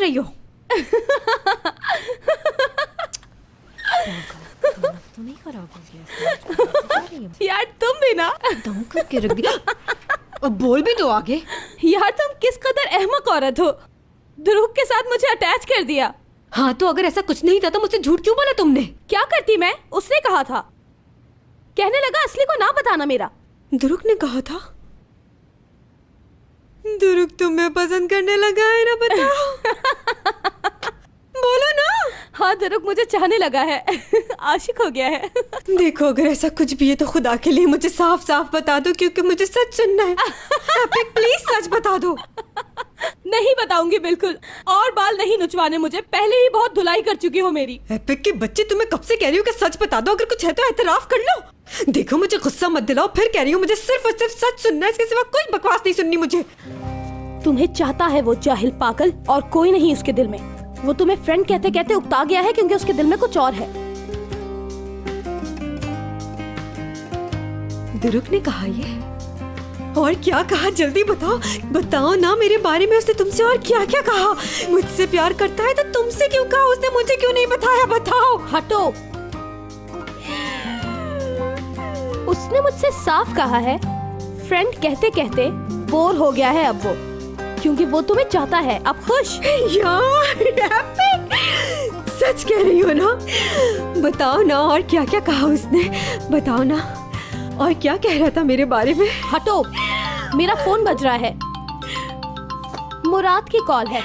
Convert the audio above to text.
रही हो? तो नहीं खराब हो गया यार तुम भी ना दम करके रख दिया। अब बोल भी दो आगे। यार तुम किस कदर अहमक औरत हो, ध्रुव के साथ मुझे अटैच कर दिया। हाँ तो अगर ऐसा कुछ नहीं था तो मुझसे झूठ क्यों बोला तुमने? क्या करती मैं? उसने कहा था, कहने लगा असली को ना बताना मेरा। ध्रुव ने कहा था? ध्रुव तुम्हें पसंद करने लगा है ना, बताओ। बोलो ना। हाँ ध्रुव मुझे चाहने लगा है, आशिक हो गया है। देखो अगर ऐसा कुछ भी है तो खुदा के लिए मुझे साफ साफ बता दो, क्योंकि मुझे सच सुनना है। प्लीज सच बता दो। नहीं बताऊंगी बिल्कुल, और बाल नहीं नुचवाने मुझे, पहले ही बहुत धुलाई कर चुकी हो मेरी। एपिक के बच्चे, तुम्हें कब से कह रही हूँ कि सच बता दो, अगर कुछ है तो एतराफ कर लो। देखो मुझे गुस्सा मत दिलाओ, फिर कह रही हूँ मुझे सिर्फ और सिर्फ सच सुनना है, इसके सिवा कोई बकवास नहीं सुननी मुझे। तुम्हें चाहता है वो जाहिल पागल, और कोई नहीं उसके दिल में। वो तुम्हें फ्रेंड कहते कहते उकता गया है, क्योंकि उसके दिल में कुछ और है। ध्रुव ने कहा ये? और क्या कहा? जल्दी बताओ, बताओ ना मेरे बारे में उसने तुमसे और क्या क्या कहा। मुझसे प्यार करता है तो तुमसे क्यों कहा उसने, मुझे क्यों नहीं बताया, बताओ। हटो। उसने मुझसे साफ कहा है, फ्रेंड कहते कहते बोर हो गया है अब वो, क्योंकि वो तुम्हें चाहता है। अब खुश? यार सच कह रही हो ना? बताओ ना और क्या क्या कहा उसने, बताओ ना। और क्या कह रहा था मेरे बारे में? हटो, मेरा फोन बज रहा है, मुराद की कॉल है।